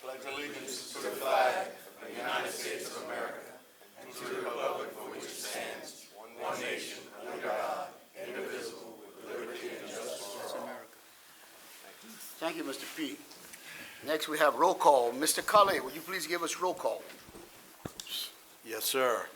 pledge allegiance to the flag of the United States of America and to the republic for which it stands, one nation, under God, indivisible, with liberty and justice for all. Thank you, Mr. P. Next, we have roll call. Mr. Kale, would you please give us roll call? Yes, sir.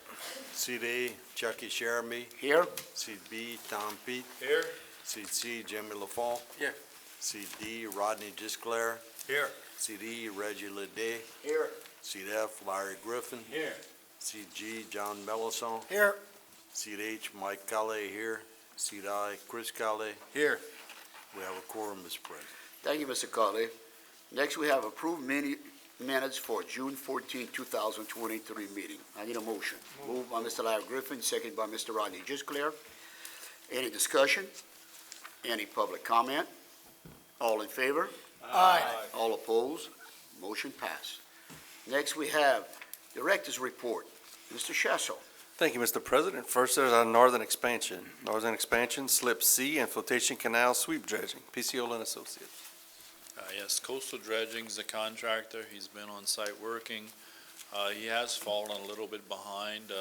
Seat A, Chucky Jeremy. Here? Seat B, Tom Pete. Here. Seat C, Jimmy Lafourche. Here. Seat D, Rodney Gisclair. Here. Seat E, Reggie Ledet. Here. Seat F, Larry Griffin. Here. Seat G, John Mellison. Here. Seat H, Mike Calais here. Seat I, Chris Calais. Here. We have a quorum, Mr. President. Thank you, Mr. Kale. Next, we have approved minutes for June 14, 2023 meeting. I need a motion. Moved by Mr. Larry Griffin, seconded by Mr. Rodney Gisclair. Any discussion? Any public comment? All in favor? Aye. All opposed? Motion passed. Next, we have Director's Report. Mr. Shasso. Thank you, Mr. President. First, there's our northern expansion. Northern expansion, slip C and flotation canal sweep dredging, PCO and Associates. Yes, Coastal Dredging's the contractor. He's been on site working. He has fallen a little bit behind.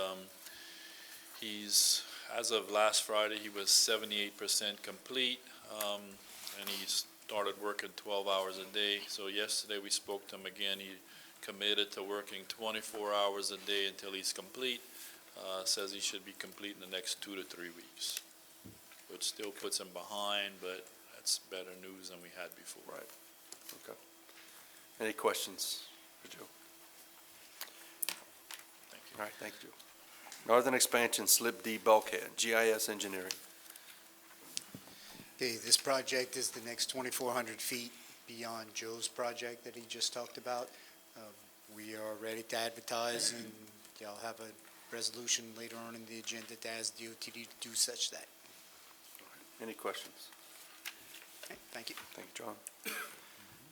As of last Friday, he was 78% complete, and he started working 12 hours a day. So yesterday we spoke to him again. He committed to working 24 hours a day until he's complete. Says he should be complete in the next 2 to 3 weeks, which still puts him behind, but that's better news than we had before. Right. Okay. Any questions for Joe? Thank you. All right, thank you, Joe. Northern expansion, slip D bulkhead, GIS engineering. Okay, this project is the next 2,400 feet beyond Joe's project that he just talked about. We are ready to advertise, and y'all have a resolution later on in the agenda to ask DOT to do such that. Any questions? Okay, thank you. Thank you, John.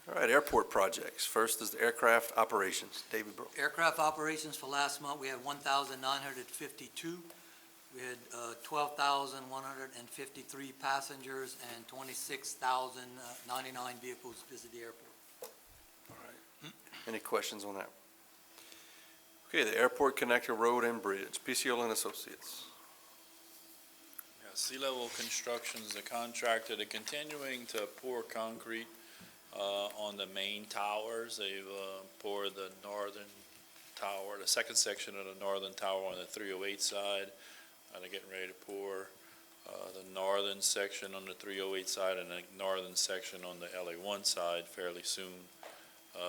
All right, airport projects. First is the aircraft operations. David Bro. Aircraft operations for last month, we had 1,952. We had 12,153 passengers and 26,099 vehicles visit the airport. All right. Any questions on that? Okay, the airport connector road and bridge, PCO and Associates. Yeah, Sea Level Construction's the contractor. They're continuing to pour concrete on the main towers. They've poured the northern tower, the second section of the northern tower on the 308 side. They're getting ready to pour the northern section on the 308 side and the northern section on the LA1 side fairly soon.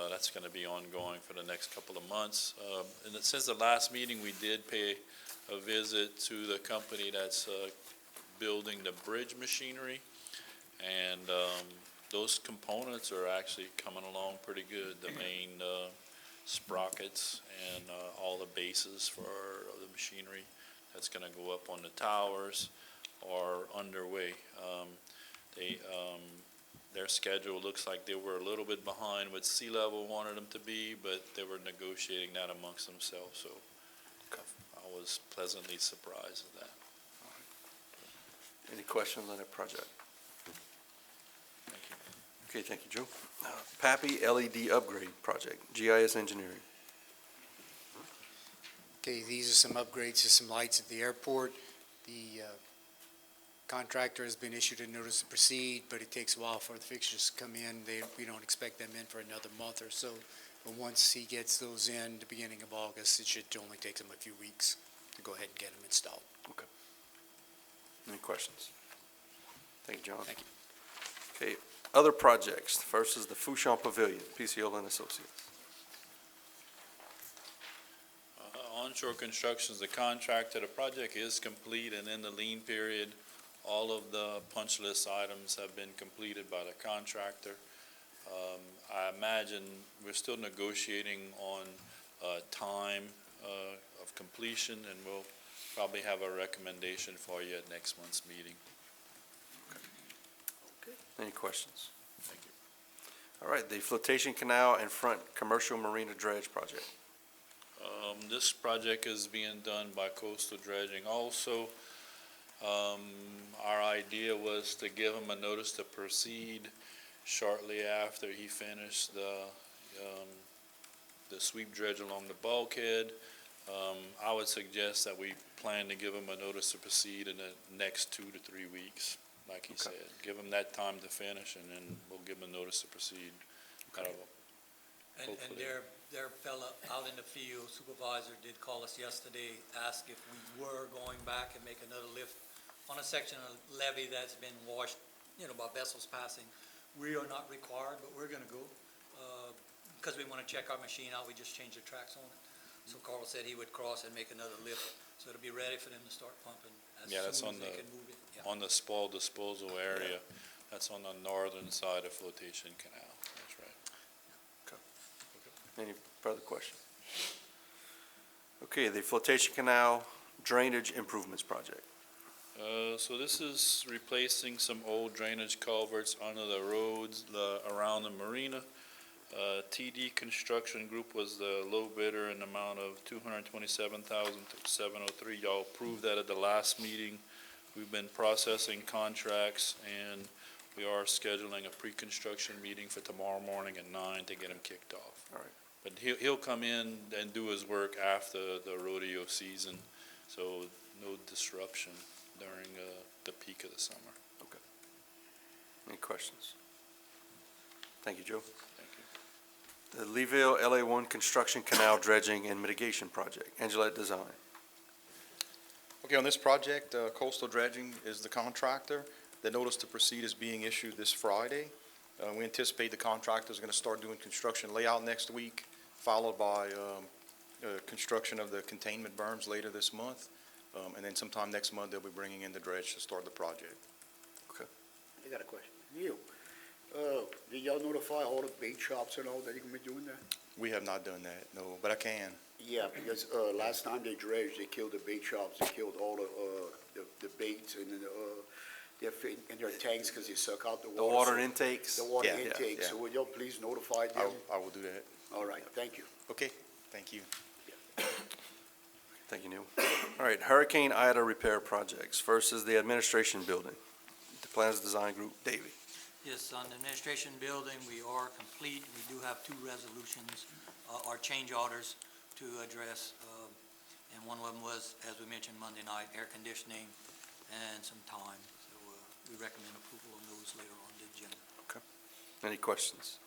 That's going to be ongoing for the next couple of months. And since the last meeting, we did pay a visit to the company that's building the bridge machinery, and those components are actually coming along pretty good. The main sprockets and all the bases for the machinery that's going to go up on the towers are underway. Their schedule looks like they were a little bit behind what Sea Level wanted them to be, but they were negotiating that amongst themselves, so I was pleasantly surprised at that. Any questions on that project? Thank you. Okay, thank you, Joe. PAPI LED upgrade project, GIS engineering. Okay, these are some upgrades to some lights at the airport. The contractor has been issued a notice to proceed, but it takes a while for the fixtures to come in. We don't expect them in for another month or so. But once he gets those in the beginning of August, it should only take him a few weeks to go ahead and get them installed. Okay. Any questions? Thank you, John. Thank you. Okay, other projects. First is the Fouchon Pavilion, PCO and Associates. Onshore Construction is the contractor. The project is complete and in the lien period. All of the punch list items have been completed by the contractor. I imagine we're still negotiating on time of completion, and we'll probably have a recommendation for you at next month's meeting. Okay. Any questions? Thank you. All right, the flotation canal and front commercial marina dredge project. This project is being done by Coastal Dredging also. Our idea was to give him a notice to proceed shortly after he finished the the sweep dredge along the bulkhead. I would suggest that we plan to give them a notice to proceed in the next 2 to 3 weeks, like he said. Give them that time to finish, and then we'll give them a notice to proceed. Kind of And Hopefully. their fella out in the field, supervisor, did call us yesterday, asked if we were going back and make another lift on a section of levee that's been washed, by vessels passing. We are not required, but we're gonna go, because we wanna check our machine out, we just changed the tracks on it. So Carl said he would cross and make another lift, so it'll be ready for them to start pumping Yeah, that's as soon on as they the- can move it. Yeah. on the spoil disposal area. That's on the northern side of Flotation Canal. That's right. Any further questions? Okay, the Flotation Canal Drainage Improvements Project. So this is replacing some old drainage culverts under the roads around the marina. TD Construction Group was the low bidder in the amount of $227,703. Y'all approved that at the last meeting. We've been processing contracts, and we are scheduling a pre-construction meeting for tomorrow morning at 9 to get him kicked off. All right. But he'll come in and do his work after the rodeo season, so no disruption during the peak of the summer. Any questions? Thank you, Joe. Thank you. The Leeville LA1 Construction Canal Dredging and Mitigation Project, Angela Design. Okay, on this project, Coastal Dredging is the contractor. The notice to proceed is being issued this Friday. We anticipate the contractor is going to start doing construction layout next week, followed by construction of the containment berms later this month. And then sometime next month, they'll be bringing in the dredge to start the project. I got a question. Neil, did y'all notify all the bait shops and all that you're gonna be doing that? We have not done that, no, but I can. Yeah, because, last time they dredged, they killed the bait shops, they killed all the baits and then, in their tanks, because they suck out the The water. water so- intakes. The water Yeah, yeah, intake, yeah. so would y'all please notify them? I will do that. All right, thank you. Okay, thank you. Thank you, Neil. All right, Hurricane Ida Repair Projects. First is the Administration Building. The Plans Design Group, Davey. Yes, on the administration building, we are complete. We do have 2 resolutions, or change orders to address, and one of them was, as we mentioned Monday night, air conditioning and some time. So we recommend approval of those later on the agenda. Any questions?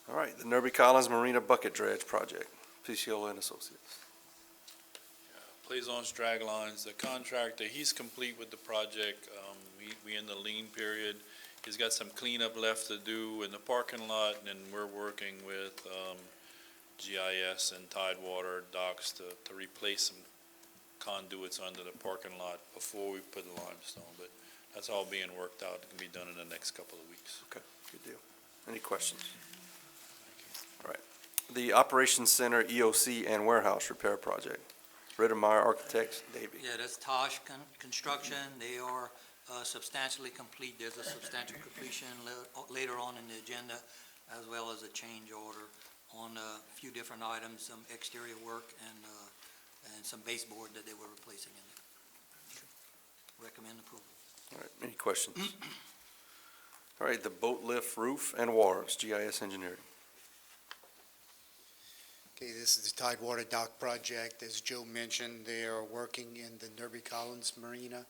All right, the Nerby Collins Marina Bucket Dredge Project, Picciolo and Associates. Plaisance Drag Lines, the contractor, he's complete with the project. We in the lean period. He's got some cleanup left to do in the parking lot, and we're working with GIS and Tidewater docks to replace some conduits under the parking lot before we put the limestone. But that's all being worked out. It can be done in the next couple of weeks. Okay, good deal. Any questions? All right, the Operations Center EOC and Warehouse Repair Project, Rittermeyer Architects, Davey. Yeah, that's Tosh Construction. They are substantially complete. There's a substantial completion later on in the agenda, as well as a change order on a few different items, some exterior work and some baseboard that they were replacing in there. Recommend approval. All right, any questions? All right, the Boat Lift Roof and Wharves, GIS Engineering. Okay, this is the Tidewater Dock project. As Joe mentioned, they are working in the Nerby Collins Marina.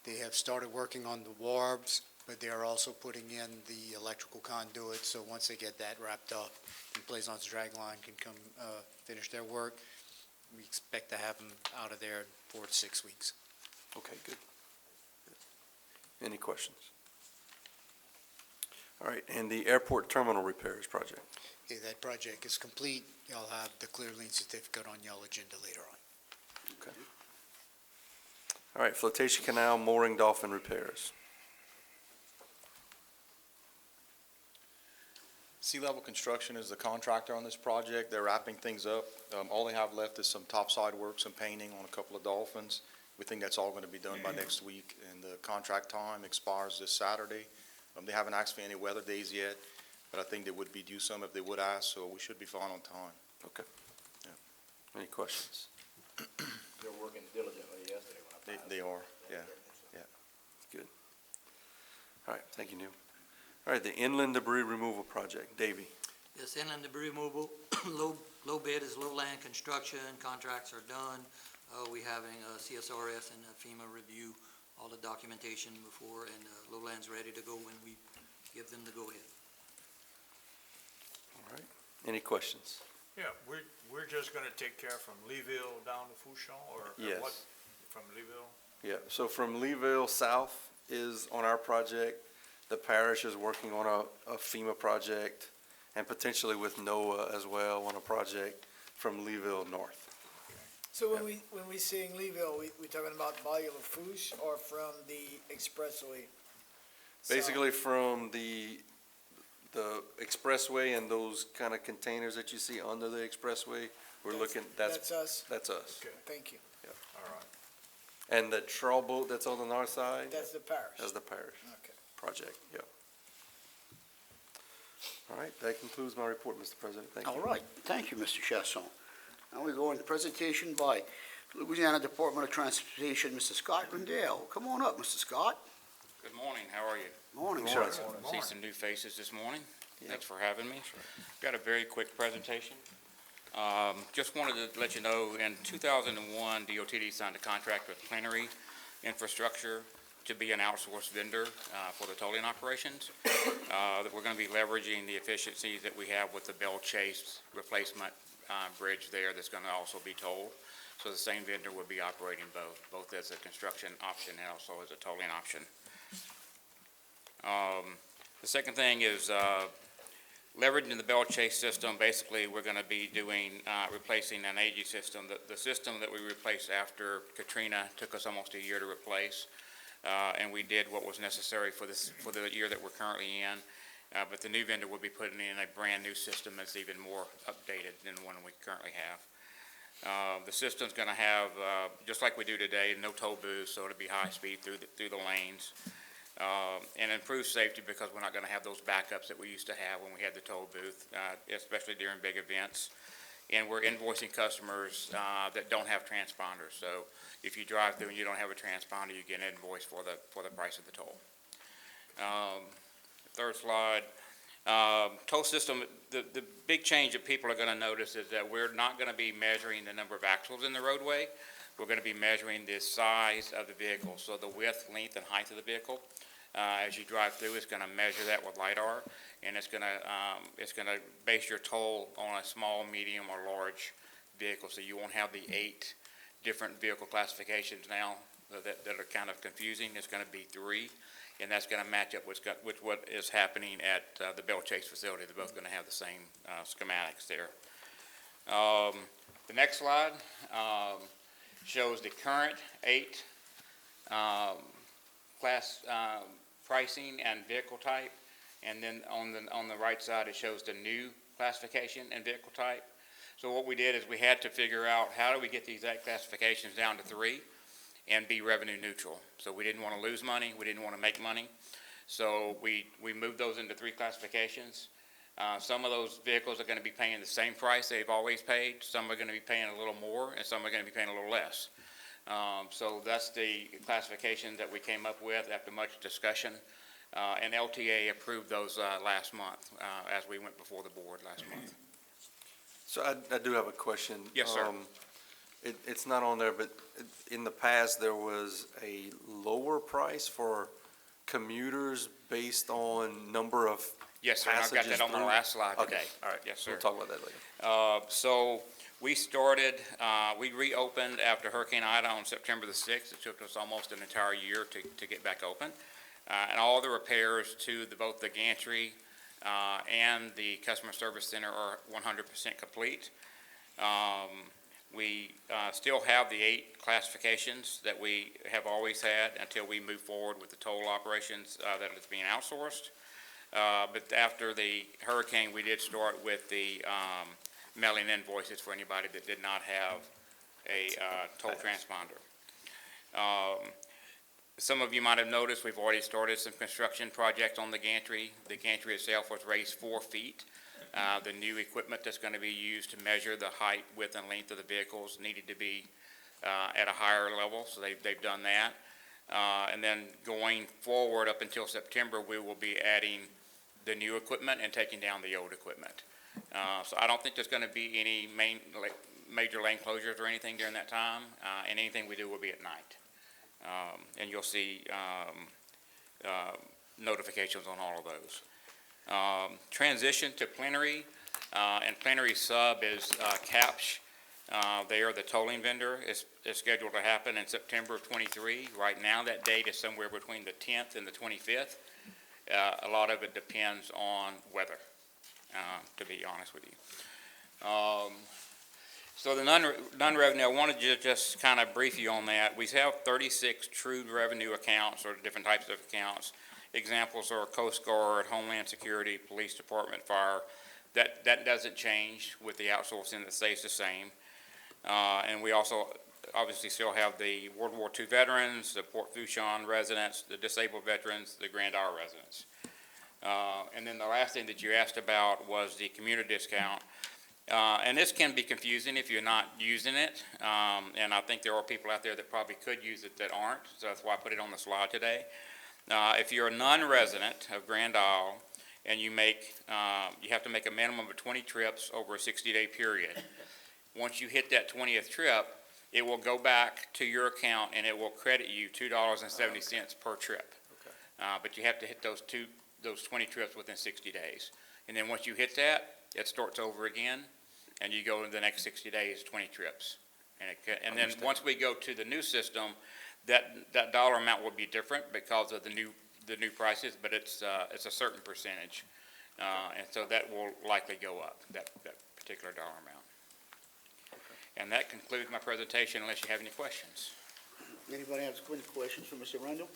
They have started working on the wharves, but they are also putting in the electrical conduit. So once they get that wrapped up, the Plaisance Drag Line can come finish their work. We expect to have them out of there in 4 to 6 weeks. Okay, good. Any questions? All right, and the Airport Terminal Repairs Project. Okay, that project is complete. Y'all have the clear lien certificate on y'all agenda later on. Okay. All right, Flotation Canal Mooring Dolphin Repairs. Sea Level Construction is the contractor on this project. They're wrapping things up. All they have left is some topside work, some painting on a couple of dolphins. We think that's all going to be done by next week, and the contract time expires this Saturday. They haven't asked for any weather days yet, but I think they would be due some if they would ask, so we should be fine on time. Okay. Yeah. Any questions? They're working diligently yesterday when I passed. They are, yeah. All right, thank you, Neil. All right, the Inland Debris Removal Project, Davey. Yes, inland debris removal, low bid is lowland construction, contracts are done. We having CSRS and FEMA review all the documentation before, and lowland's ready to go when we give them the go-ahead. All right. Any questions? Yeah, we're just gonna take care from Leeville down to Fouchon, or Yes. what, from Leeville? Yeah, so from Leeville south is on our project. The parish is working on a FEMA project, and potentially with NOAA as well on a project from Leeville north. So when we saying Leeville, we talking about by Lafourche or from the expressway? Basically from the expressway and those kind of containers that you see under the expressway, we're looking, That's us? that's us. Okay, Thank you. all right. And the trawl boat that's on the north side, That's the parish? that's the parish Okay. project, yeah. All right, that concludes my report, Mr. President. Thank you. All right, thank you, Mr. Chasson. Now we go into presentation by Louisiana Department of Transportation, Mr. Scott Rendell. Come on up, Mr. Scott. Good morning, how are you? Morning, Morning. sir. See some new faces this morning. Yeah. Thanks for having me. Got a very quick presentation. Just wanted to let you know, in 2001, DOTD signed a contract with Plenary Infrastructure to be an outsourced vendor for the tolling operations. That we're going to be leveraging the efficiencies that we have with the Bell Chase replacement bridge there that's going to also be tolled. So the same vendor will be operating both as a construction option and also as a tolling option. The second thing is leveraging the Bell Chase system. Basically, we're going to be doing, replacing an aging system. The system that we replaced after Katrina took us almost a year to replace, and we did what was necessary for the year that we're currently in. But the new vendor will be putting in a brand-new system that's even more updated than the one we currently have. The system's going to have, just like we do today, no toll booths, so it'll be high speed through the lanes. And improve safety because we're not going to have those backups that we used to have when we had the toll booth, especially during big events. And we're invoicing customers that don't have transponders. So if you drive through and you don't have a transponder, you get an invoice for the price of the toll. Third slide. Toll system, the big change that people are going to notice is that we're not going to be measuring the number of axles in the roadway. We're going to be measuring the size of the vehicle, so the width, length, and height of the vehicle. As you drive through, it's going to measure that with LiDAR, and it's going to base your toll on a small, medium, or large vehicle. So you won't have the 8 different vehicle classifications now that are kind of confusing. It's going to be 3, and that's going to match up with what is happening at the Bell Chase facility. They're both going to have the same schematics there. The next slide shows the current 8 class pricing and vehicle type, and then on the right side it shows the new classification and vehicle type. So what we did is we had to figure out how do we get these classifications down to 3 and be revenue neutral. So we didn't want to lose money, we didn't want to make money, so we moved those into 3 classifications. Some of those vehicles are going to be paying the same price they've always paid. Some are going to be paying a little more, and some are going to be paying a little less. So that's the classification that we came up with after much discussion. And LTA approved those last month as we went before the board last month. So I do have a question. Yes, sir. It's not on there, but in the past, there was a lower price for commuters based on number of Yes, sir, and I've got that on my last slide today. Okay, all right. Yes, sir. We'll talk about that later. So we started, we reopened after Hurricane Ida on September the 6th. It took us almost an entire year to get back open. And all the repairs to both the gantry and the customer service center are 100% complete. We still have the 8 classifications that we have always had until we move forward with the toll operations that is being outsourced. But after the hurricane, we did start with the mailing invoices for anybody that did not have a toll transponder. Some of you might have noticed we've already started some construction projects on the gantry. The gantry itself was raised 4 feet. The new equipment that's going to be used to measure the height, width, and length of the vehicles needed to be at a higher level, so they've done that. And then going forward up until September, we will be adding the new equipment and taking down the old equipment. So I don't think there's going to be any major lane closures or anything during that time, and anything we do will be at night. And you'll see notifications on all of those. Transition to plenary, and plenary sub is Capsh. They are the tolling vendor. It's scheduled to happen in September of '23. Right now, that date is somewhere between the 10th and the 25th. A lot of it depends on weather, to be honest with you. So the non-revenue, I wanted to just kind of brief you on that. We have 36 true revenue accounts, or different types of accounts. Examples are Coast Guard, Homeland Security, Police Department, Fire. That doesn't change with the outsourcing, that stays the same. And we also obviously still have the World War II veterans, the Port Fourchon residents, the disabled veterans, the Grand Isle residents. And then the last thing that you asked about was the commuter discount. And this can be confusing if you're not using it. And I think there are people out there that probably could use it that aren't, so that's why I put it on the slide today. If you're a non-resident of Grand Isle and you have to make a minimum of 20 trips over a 60-day period. Once you hit that 20th trip, it will go back to your account and it will credit you $2.70 per trip. But you have to hit those 20 trips within 60 days. And then once you hit that, it starts over again, and you go in the next 60 days, 20 trips. And then once we go to the new system, that dollar amount will be different because of the new prices, but it's a certain percentage. And so that will likely go up, that particular dollar amount. And that concludes my presentation, unless you have any questions. Anybody have any questions for Mr. Randall?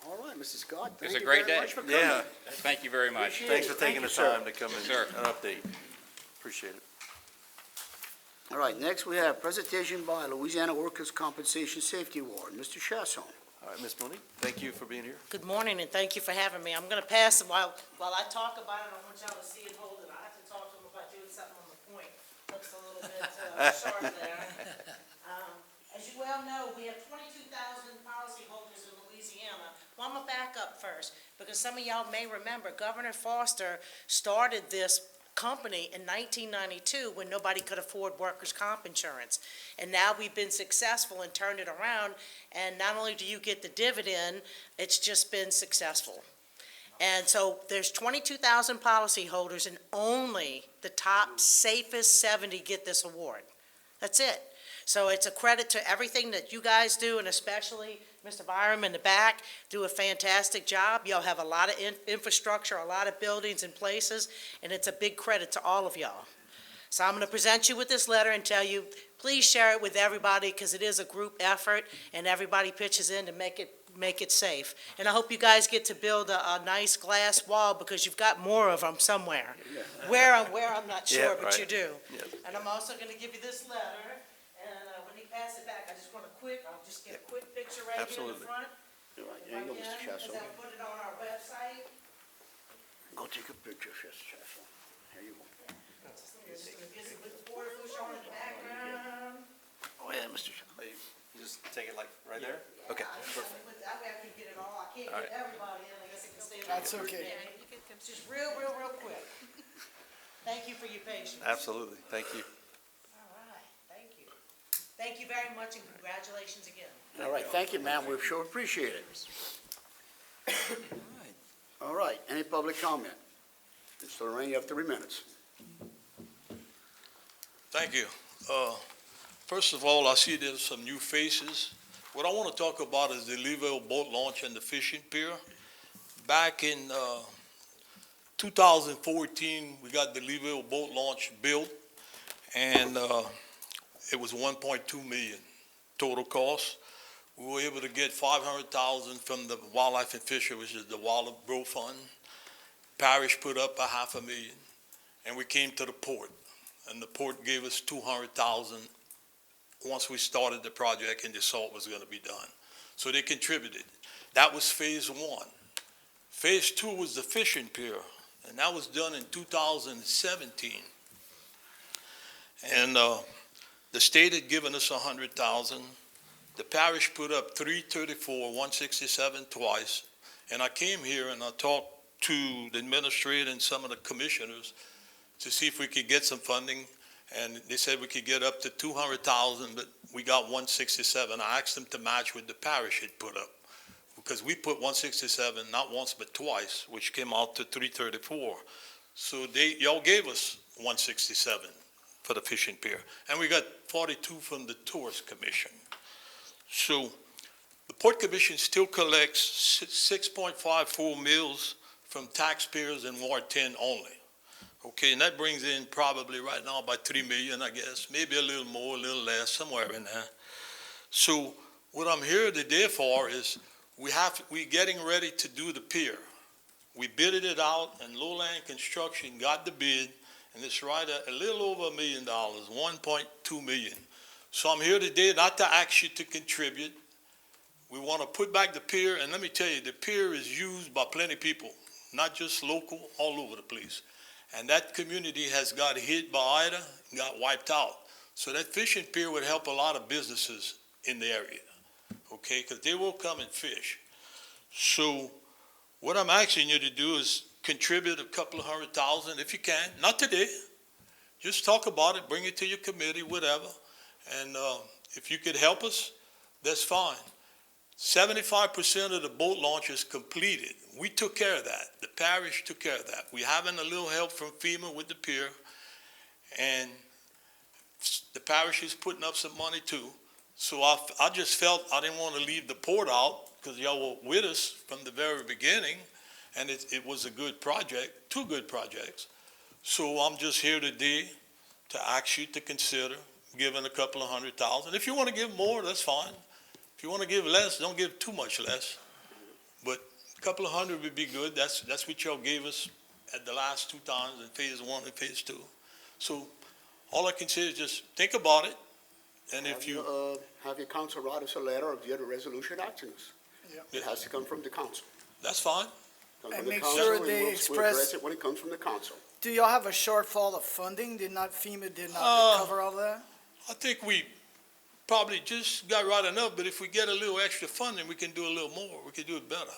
All right, Mr. Scott, It's thank a you great very day. much for coming. Yeah, Thank you very much. Appreciate thanks it. for taking the Thank you, sir. time to come Sir. and update. Appreciate it. All right, next we have presentation by Louisiana Workers' Compensation Safety Award. Mr. Chasson. All right, Ms. Monique, thank you for being here. Good morning, and thank you for having me. I'm going to pass, while I talk about it, I want y'all to see and hold it. I have to talk to them about doing something on the point. Looks a little bit sharp there. As you well know, we have 22,000 policyholders in Louisiana. Well, I'm going to back up first, because some of y'all may remember Governor Foster started this company in 1992 when nobody could afford workers' comp insurance. And now we've been successful and turned it around, and not only do you get the dividend, it's just been successful. And so there's 22,000 policyholders, and only the top safest 70 get this award. That's it. So it's a credit to everything that you guys do, and especially Mr. Byram in the back, do a fantastic job. Y'all have a lot of infrastructure, a lot of buildings and places, and it's a big credit to all of y'all. So I'm going to present you with this letter and tell you, please share it with everybody, because it is a group effort, and everybody pitches in to make it safe. And I hope you guys get to build a nice glass wall, because you've got more of them somewhere. Where I'm not sure, Yeah, but right. you do. Yeah. And I'm also going to give you this letter, and when he passes it back, I'll just get a quick picture right here in the Absolutely. front. All right, If there I you go, can, Mr. as Chasson. I put it on our website. Go take a picture, Mr. Chasson. Here you go. Just gonna get it with the Port Fourchon in the background. Oh, yeah, Mr. Chasson. You just take it like right there? Okay. That way I can get it all. I can't All get right. everybody in. I guess it can stay. That's okay. Just real quick. Thank you for your patience. Absolutely, thank you. All right, thank you. Thank you very much, and congratulations again. All right, thank you, ma'am. We sure appreciate it. All right, any public comment? Mr. Lorraine, you have 3 minutes. Thank you. First of all, I see there's some new faces. What I want to talk about is the Leeville boat launch and the fishing pier. Back in 2014, we got the Leeville boat launch built, and it was 1.2 million total cost. We were able to get 500,000 from the Wildlife and Fishery, which is the Wildlife Growth Fund. Parish put up $500,000, and we came to the port, and the port gave us 200,000 once we started the project and the salt was going to be done. So they contributed. That was phase 1. Phase 2 was the fishing pier, and that was done in 2017. And the state had given us 100,000. The parish put up 334, 167 twice, and I came here and I talked to the administrator and some of the commissioners to see if we could get some funding, and they said we could get up to 200,000, but we got 167. I asked them to match what the parish had put up, because we put 167 not once but twice, which came out to 334. So y'all gave us 167 for the fishing pier, and we got 42 from the tourist commission. So the Port Commission still collects 6.54 mils from taxpayers in Ward 10 only. Okay, and that brings in probably right now about 3 million, I guess, maybe a little more, a little less, somewhere in there. So what I'm here today for is we're getting ready to do the pier. We bidded it out, and Lowland Construction got the bid, and it's right at a little over $1 million, 1.2 million. So I'm here today not to ask you to contribute. We want to put back the pier, and let me tell you, the pier is used by plenty of people, not just local, all over the place. And that community has got hit by Ida and got wiped out. So that fishing pier would help a lot of businesses in the area, okay, because they will come and fish. So what I'm asking you to do is contribute a couple of $100,000 if you can, not today. Just talk about it, bring it to your committee, whatever. And if you could help us, that's fine. 75% of the boat launch is completed. We took care of that. The parish took care of that. We're having a little help from FEMA with the pier, and the parish is putting up some money too. So I just felt I didn't want to leave the port out, because y'all were with us from the very beginning, and it was a good project, two good projects. So I'm just here today to ask you to consider giving a couple of $100,000. If you want to give more, that's fine. If you want to give less, don't give too much less. But a couple of hundred would be good. That's what y'all gave us at the last two times in phase 1 and phase 2. So all I can say is just think about it. And if you have your council write us a letter or get a resolution asking us. Yeah. It has to come from the council. that's fine. Come And from the make council, sure and they we'll express- address it when it comes from the council. Do y'all have a shortfall of funding? FEMA did not cover all that? I think we probably just got right enough, but if we get a little extra funding, we can do a little more. We can do it better.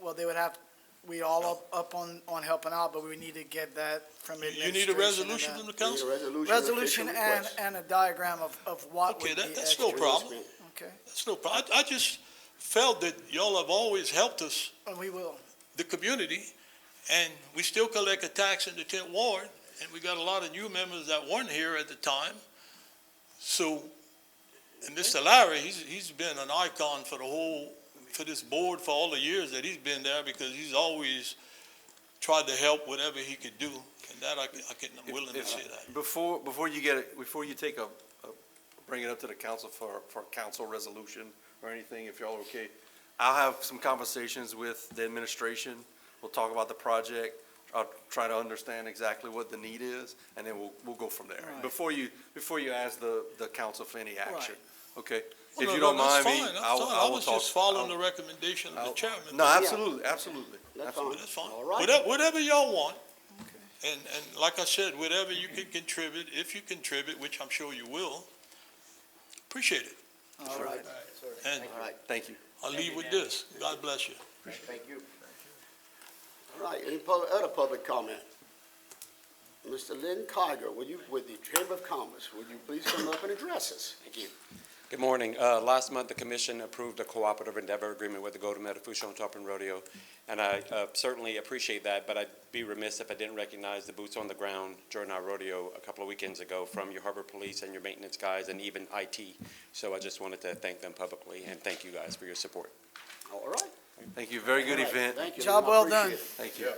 Well, they would have, we all up on helping out, but we need to get that from You administration. need a resolution and from the We need a council? Resolution official and, request. and a diagram of what Okay, would be that's no extra. problem. Okay, That's no problem. I just felt that y'all have always helped us, and we will. the community, and we still collect a tax in the 10th ward, and we got a lot of new members that weren't here at the time. So, and Mr. Larry, he's been an icon for this board for all the years that he's been there, because he's always tried to help whatever he could do, and that I'm willing to say that. Before you take bring it up to the council for council resolution or anything, if y'all are okay, I'll have some conversations with the administration. We'll talk about the project. I'll try to understand exactly what the need is, and then we'll go from there. Right. Before you ask the council for any action, okay? Well, If no, you no, don't that's mind me, fine, that's I fine. will was talk. just following the recommendation of the chairman. No, absolutely. That's Absolutely. That's fine. All right. Whatever y'all want. And like I said, whatever you can contribute, if you contribute, which I'm sure you will, appreciate it. All right. And All right, Thank you. I'll leave with this. God bless you. thank you. All right, any other public comment? Mr. Lynn Kiger, with the Chamber of Commerce, would you please come up and address us? Thank you. Good morning. Last month, the commission approved a cooperative endeavor agreement with the Golden Lafourche on Tarpon Rodeo, and I certainly appreciate that, but I'd be remiss if I didn't recognize the boots on the ground during our rodeo a couple of weekends ago from your harbor police and your maintenance guys and even IT. So I just wanted to thank them publicly and thank you guys for your support. All right. Thank you. Very good All right, event. Thank you. Job Lynn, I well done. appreciate it. Thank you.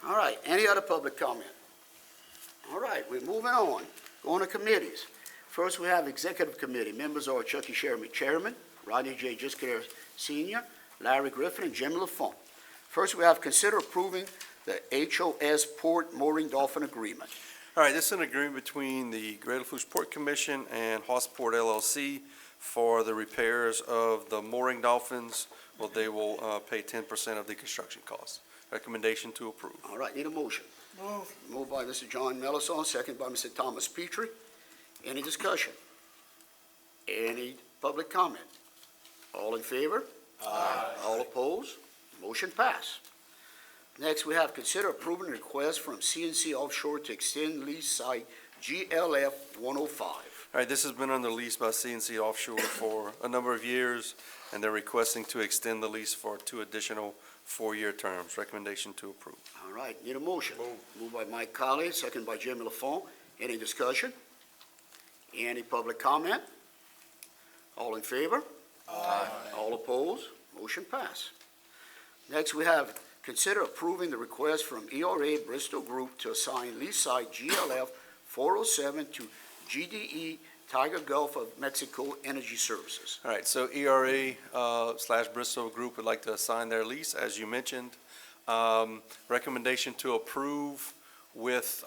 All right, any other public comment? All right, we're moving on. Going to committees. First, we have Executive Committee. Members are Chucky Sherman, Chairman, Rodney J. Gisclair, Sr., Larry Griffin, and Jim Lafont. First, we have consider approving the HOS Port Mooring Dolphin Agreement. All right, this is an agreement between the Greater Lafourche Port Commission and Hossport LLC for the repairs of the mooring dolphins. Well, they will pay 10% of the construction costs. Recommendation to approve. All right, need a motion. Move. Moved by Mr. John Melisson, second by Mr. Thomas Petrie. Any discussion? Any public comment? All in favor? Aye. All opposed? Motion pass. Next, we have consider approving a request from CNC Offshore to extend lease site GLF 105. All right, this has been under lease by CNC Offshore for a number of years, and they're requesting to extend the lease for 2 additional 4-year terms. Recommendation to approve. All right, need a motion. Moved by Mike Colley, second by Jimmy Lafont. Any discussion? Any public comment? All in favor? Aye. All opposed? Motion pass. Next, we have consider approving the request from ERA Bristol Group to assign lease site GLF 407 to GDE Tiger Gulf of Mexico Energy Services. All right, so ERA / Bristol Group would like to assign their lease, as you mentioned. Recommendation to approve with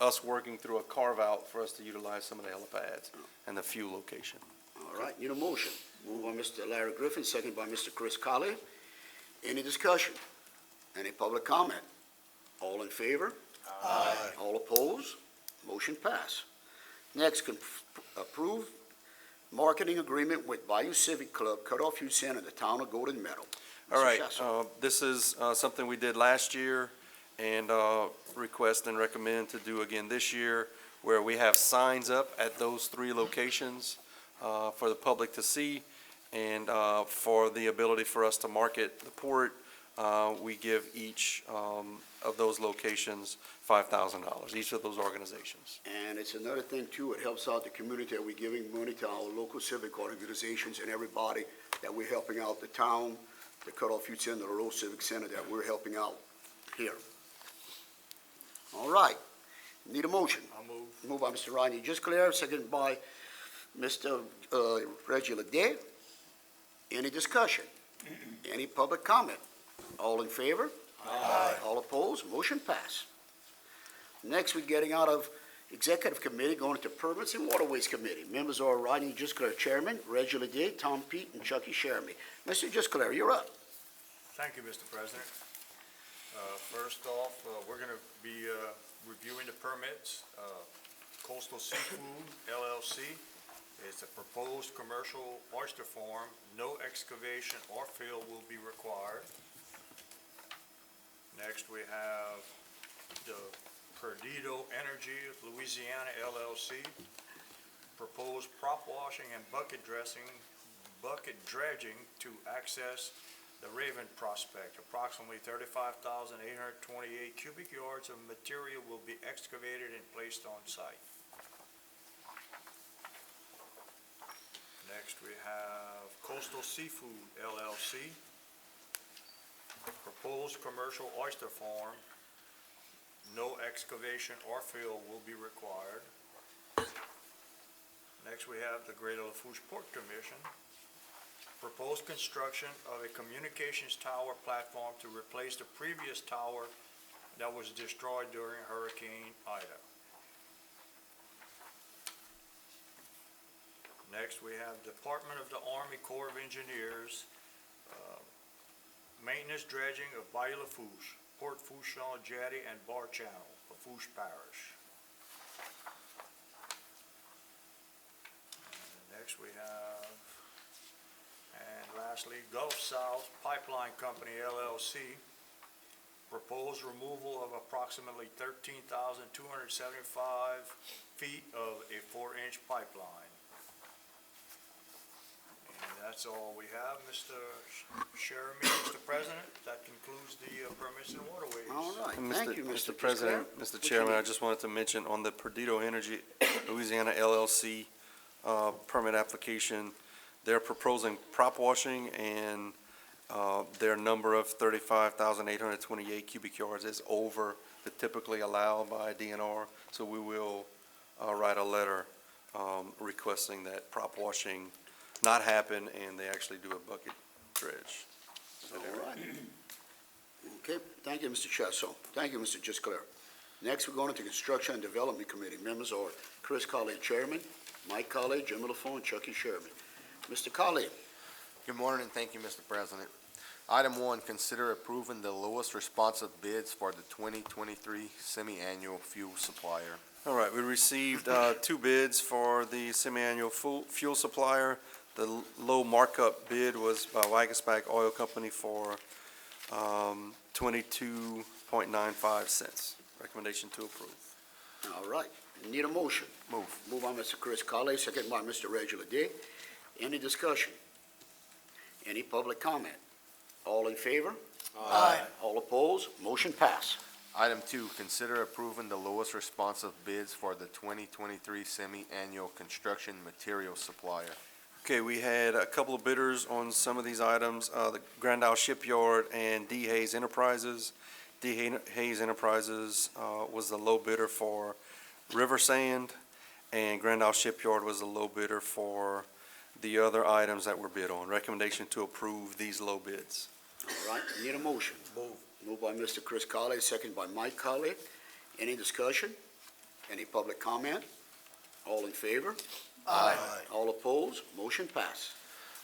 us working through a carve-out for us to utilize some of the helipads and the fuel location. All right, need a motion. Moved by Mr. Larry Griffin, second by Mr. Chris Colley. Any discussion? Any public comment? All in favor? Aye. All opposed? Motion pass. Next, approve marketing agreement with Bayou Civic Club Cutoff Youth Center in the town of Golden Meadow. All Mr. right, Chasso. this is something we did last year and request and recommend to do again this year, where we have signs up at those 3 locations for the public to see, and for the ability for us to market the port, we give each of those locations $5,000, each of those organizations. And it's another thing too, it helps out the community that we're giving money to our local civic organizations and everybody that we're helping out, the town, the Cutoff Youth Center, the Rural Civic Center that we're helping out here. All right, need a motion. I'll move. Moved by Mr. Rodney Gisclair, seconded by Mr. Reggie Ledet. Any discussion? Any public comment? All in favor? Aye. All opposed? Motion pass. Next, we're getting out of Executive Committee, going into Permits and Waterways Committee. Members are Rodney Gisclair, Chairman, Reggie Ledet, Tom Pete, and Chucky Sheremy. Mr. Gisclair, you're up. Thank you, Mr. President. First off, we're going to be reviewing the permits. Coastal Seafood LLC is a proposed commercial oyster farm. No excavation or fill will be required. Next, we have the Perdido Energy of Louisiana LLC. Proposed prop washing and bucket dredging to access the Raven Prospect. Approximately 35,828 cubic yards of material will be excavated and placed on site. Next, we have Coastal Seafood LLC. Proposed commercial oyster farm. No excavation or fill will be required. Next, we have the Greater Lafourche Port Commission. Proposed construction of a communications tower platform to replace the previous tower that was destroyed during Hurricane Ida. Next, we have Department of the Army Corps of Engineers, maintenance dredging of Bayou Lafourche, Port Fouchon Jetty and Bar Channel, Lafourche Parish. Next, we have, and lastly, Gulf South Pipeline Company LLC. Proposed removal of approximately 13,275 feet of a 4-inch pipeline. And that's all we have, Mr. Sheremy, Mr. President. That concludes the permits and waterways. All right, And thank you, Mr. President, Gisclair. Mr. Chairman, I just wanted to mention on the Perdido Energy Louisiana LLC permit application, they're proposing prop washing, and their number of 35,828 cubic yards is over the typically allowed by DNR, so we will write a letter requesting that prop washing not happen and they actually do a bucket dredge. All right. Okay, thank you, Mr. Chasso. Thank you, Mr. Gisclair. Next, we're going into Construction and Development Committee. Members are Chris Colley, Chairman, Mike Colley, Jim Lafont, and Chucky Sherman. Mr. Colley. Good morning, and thank you, Mr. President. Item 1, consider approving the lowest responsive bids for the 2023 semi-annual fuel supplier. All right, we received 2 bids for the semi-annual fuel supplier. The low markup bid was by Waggisback Oil Company for 22.95 cents. Recommendation to approve. All right, need a motion. Move. Moved by Mr. Chris Colley, second by Mr. Reggie Day. Any discussion? Any public comment? All in favor? Aye. All opposed? Motion pass. Item 2, consider approving the lowest responsive bids for the 2023 semi-annual construction material supplier. Okay, we had a couple of bidders on some of these items, the Grand Isle Shipyard and D. Hayes Enterprises. D. Hayes Enterprises was the low bidder for river sand, and Grand Isle Shipyard was the low bidder for the other items that were bid on. Recommendation to approve these low bids. All right, need a motion. Moved by Mr. Chris Colley, second by Mike Colley. Any discussion? Any public comment? All in favor? Aye. All opposed? Motion pass.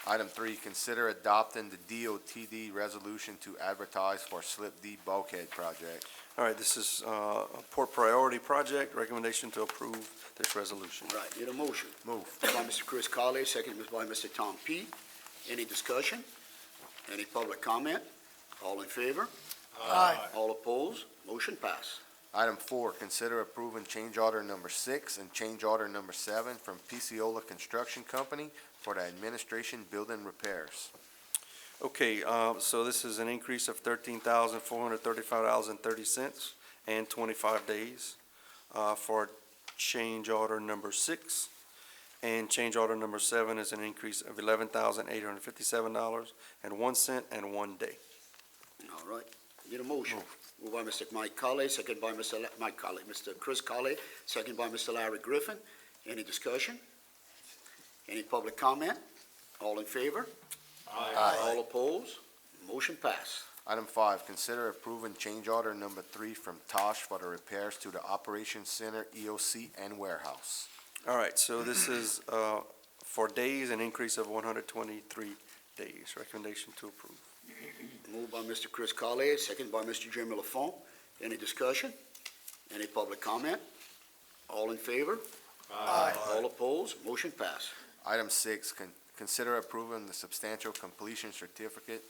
Item 3, consider adopting the DOTD resolution to advertise for Slip D bulkhead project. All right, this is a port priority project. Recommendation to approve this resolution. All right, need a motion. Move. Moved by Mr. Chris Colley, second by Mr. Tom P. Any discussion? Any public comment? All in favor? Aye. All opposed? Motion pass. Item 4, consider approving change order number 6 and change order number 7 from Piciola Construction Company for the administration building repairs. Okay, so this is an increase of $13,435.30 and 25 days for change order number 6. And change order number 7 is an increase of $11,857.01 and 1 day. All right, need a motion. Moved by Mr. Mike Colley, second by Mr. Mr. Chris Colley, second by Mr. Larry Griffin. Any discussion? Any public comment? All in favor? Aye. All opposed? Motion pass. Item 5, consider approving change order number 3 from Tosh for the repairs to the Operations Center, EOC, and warehouse. All right, so this is for days, an increase of 123 days. Recommendation to approve. Moved by Mr. Chris Colley, second by Mr. Jimmy Lafont. Any discussion? Any public comment? All in favor? Aye. All opposed? Motion pass. Item 6, consider approving the substantial completion certificate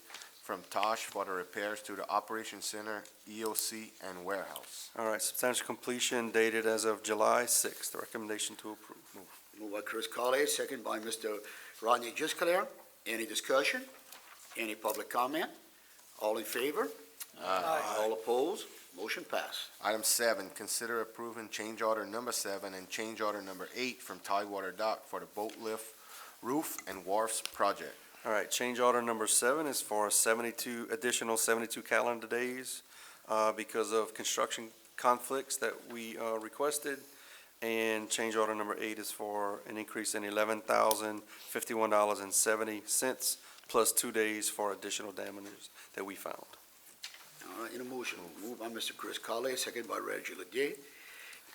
from Tosh for the repairs to the Operations Center, EOC, and warehouse. All right, substantial completion dated as of July 6th. Recommendation to approve. Moved by Chris Colley, second by Mr. Rodney Gisclair. Any discussion? Any public comment? All in favor? Aye. All opposed? Motion pass. Item 7, consider approving change order number 7 and change order number 8 from Tidewater Dock for the boat lift, roof, and wharfs project. All right, change order number 7 is for additional 72 calendar days because of construction conflicts that we requested. And change order number 8 is for an increase in $11,051.70 plus 2 days for additional damages that we found. All right, in a motion. Moved by Mr. Chris Colley, second by Reggie Ledet.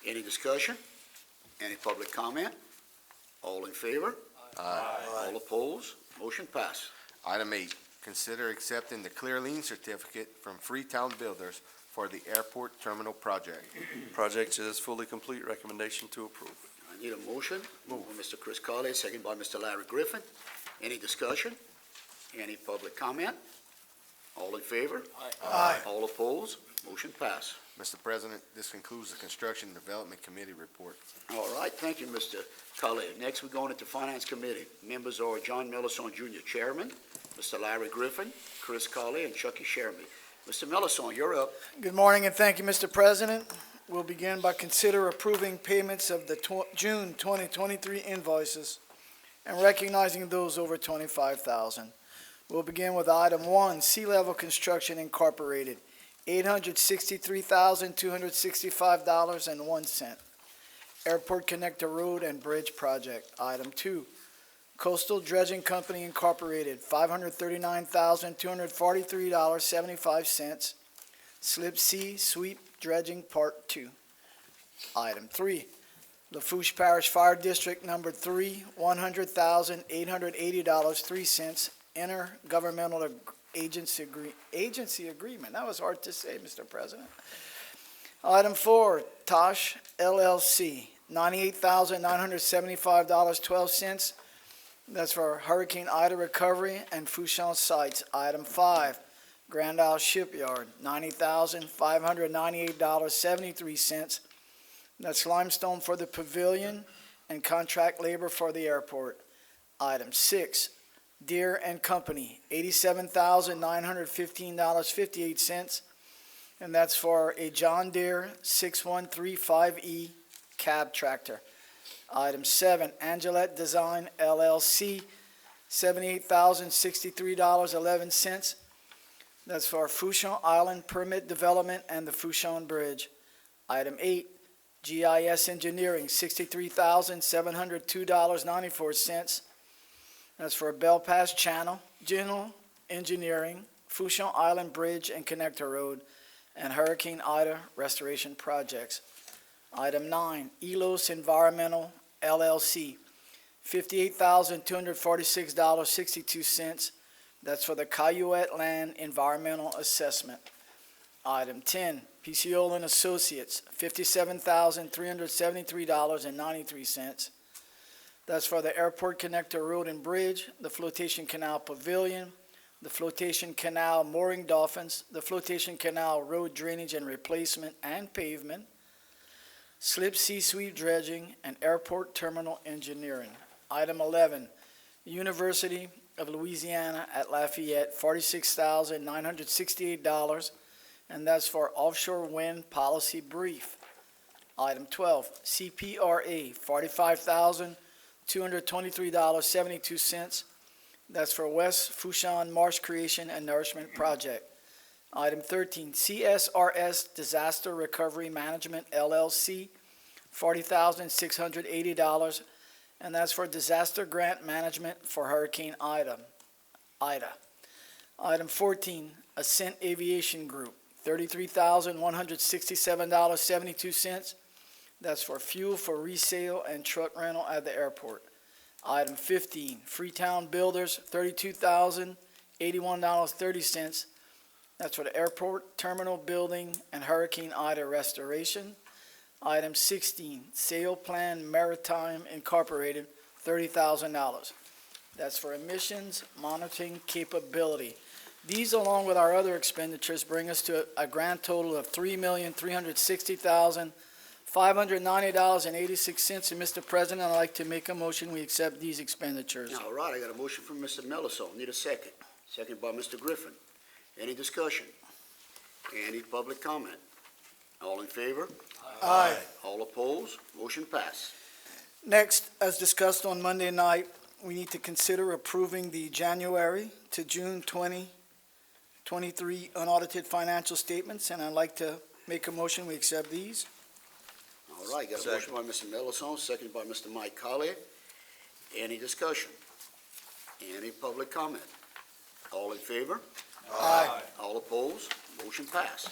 Any discussion? Any public comment? All in favor? All opposed? Motion pass. Item 8, consider accepting the clear lien certificate from Freetown Builders for the airport terminal project. Project is fully complete. Recommendation to approve. I need a motion. Moved by Mr. Chris Colley, second by Mr. Larry Griffin. Any discussion? Any public comment? All in favor? Aye. All opposed? Motion pass. Mr. President, this concludes the Construction Development Committee report. All right, thank you, Mr. Colley. Next, we're going into Finance Committee. Members are John Millison Jr., Chairman, Mr. Larry Griffin, Chris Colley, and Chucky Sherman. Mr. Millison, you're up. Good morning, and thank you, Mr. President. We'll begin by consider approving payments of the June 2023 invoices and recognizing those over $25,000. We'll begin with item 1, Sea Level Construction Incorporated, $863,265.01. Airport Connector Road and Bridge Project. Item 2, Coastal Dredging Company Incorporated, $539,243.75. Slip C Sweep Dredging Part 2. Item 3, Lafourche Parish Fire District Number 3, $100,880.03. Intergovernmental agency agreement. That was hard to say, Mr. President. Item 4, Tosh LLC, $98,975.12. That's for Hurricane Ida recovery and Fourchon sites. Item 5, Grand Isle Shipyard, $90,598.73. That's limestone for the pavilion and contract labor for the airport. Item 6, Deere and Company, $87,915.58. And that's for a John Deere 6135E cab tractor. Item 7, Angelette Design LLC, $78,063.11. That's for Fourchon Island Permit Development and the Fourchon Bridge. Item 8, GIS Engineering, $63,702.94. That's for Bell Pass Channel, General Engineering, Fourchon Island Bridge and Connector Road, and Hurricane Ida Restoration Projects. Item 9, Elos Environmental LLC, $58,246.62. That's for the Cayuette Land Environmental Assessment. Item 10, PCO and Associates, $57,373.93. That's for the Airport Connector Road and Bridge, the Flotation Canal Pavilion, the Flotation Canal Mooring Dolphins, the Flotation Canal Road Drainage and Replacement and Pavement, Slip Sea Sweep Dredging, and Airport Terminal Engineering. Item 11, University of Louisiana at Lafayette, $46,968, and that's for Offshore Wind Policy Brief. Item 12, CPRA, $45,223.72. That's for West Fourchon Marsh Creation and Nourishment Project. Item 13, CSRS Disaster Recovery Management LLC, $40,680, and that's for Disaster Grant Management for Hurricane Ida. Item 14, Ascent Aviation Group, $33,167.72. That's for fuel for resale and truck rental at the airport. Item 15, Freetown Builders, $32,081.30. That's for the airport, terminal building, and Hurricane Ida restoration. Item 16, Sail Plan Maritime Incorporated, $30,000. That's for emissions monitoring capability. These, along with our other expenditures, bring us to a grand total of $3,360,590.86. And Mr. President, I'd like to make a motion, we accept these expenditures. All right, I got a motion from Mr. Melisone. Need a second. Second by Mr. Griffin. Any discussion? Any public comment? All in favor? Aye. All opposed? Motion passed. Next, as discussed on Monday night, we need to consider approving the January to June 2023 unaudited financial statements, and I'd like to make a motion, we accept these. All right, got a motion by Mr. Melisone, second by Mr. Mike Colley. Any discussion? Any public comment? All in favor? Aye. All opposed? Motion passed.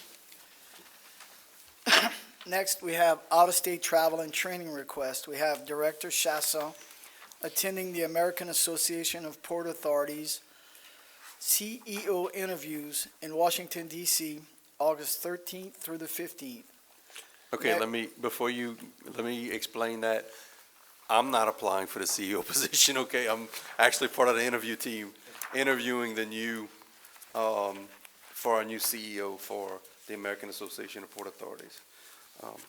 Next, we have out-of-state travel and training request. We have Director Chasson attending the American Association of Port Authorities CEO interviews in Washington, D.C., August 13th through the 15th. Okay, let me explain that. I'm not applying for the CEO position, okay? I'm actually part of the interview team, interviewing the new, for our new CEO for the American Association of Port Authorities.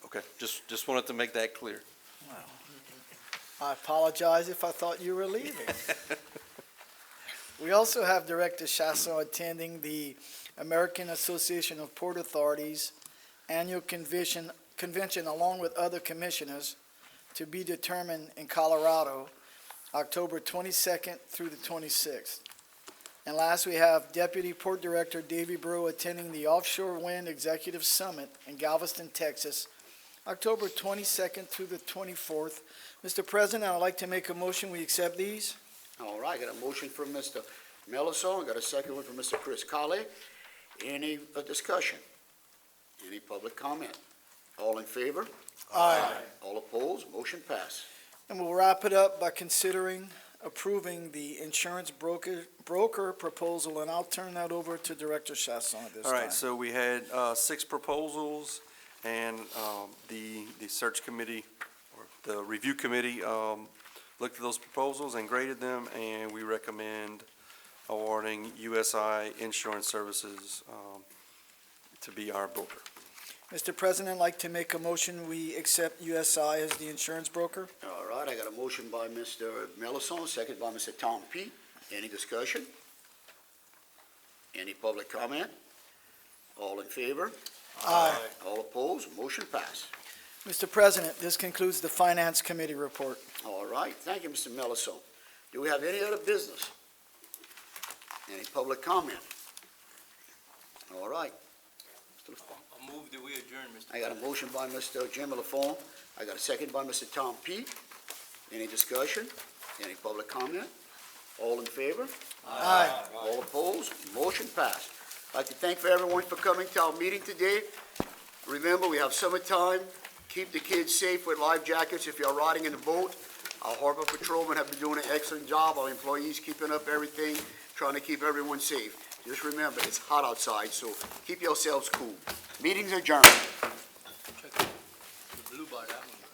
Okay, just wanted to make that clear. I apologize if I thought you were leaving. We also have Director Chasson attending the American Association of Port Authorities Annual Convention along with other commissioners to be determined in Colorado, October 22nd through the 26th. And last, we have Deputy Port Director Davey Brew attending the Offshore Wind Executive Summit in Galveston, Texas, October 22nd through the 24th. Mr. President, I'd like to make a motion, we accept these. All right, got a motion from Mr. Melisone, got a second one from Mr. Chris Colley. Any discussion? Any public comment? All in favor? Aye. All opposed? Motion passed. And we'll wrap it up by considering approving the insurance broker proposal, and I'll turn that over to Director Chasson at this time. All right, so we had 6 proposals, and the search committee, or the review committee, looked at those proposals and graded them, and we recommend awarding USI Insurance Services to be our broker. Mr. President, I'd like to make a motion, we accept USI as the insurance broker. All right, I got a motion by Mr. Mellison, second by Mr. Tom Pete. Any discussion? Any public comment? All in favor? Aye. All opposed? Motion passed. Mr. President, this concludes the Finance Committee report. All right, thank you, Mr. Mellison. Do we have any other business? Any public comment? All right. Mr. Lafont. I move that we adjourn, Mr. I got a motion by Mr. Jim Lafont. I got a second by Mr. Tom Pete. Any discussion? Any public comment? All in favor? Aye. All opposed? Motion passed. I'd like to thank everyone for coming to our meeting today. Remember, we have summertime. Keep the kids safe with life jackets if you're riding in the boat. Our harbor patrolmen have been doing an excellent job. Our employees keeping up everything, trying to keep everyone safe. Just remember, it's hot outside, so keep yourselves cool. Meeting's adjourned. The blue bar, that one.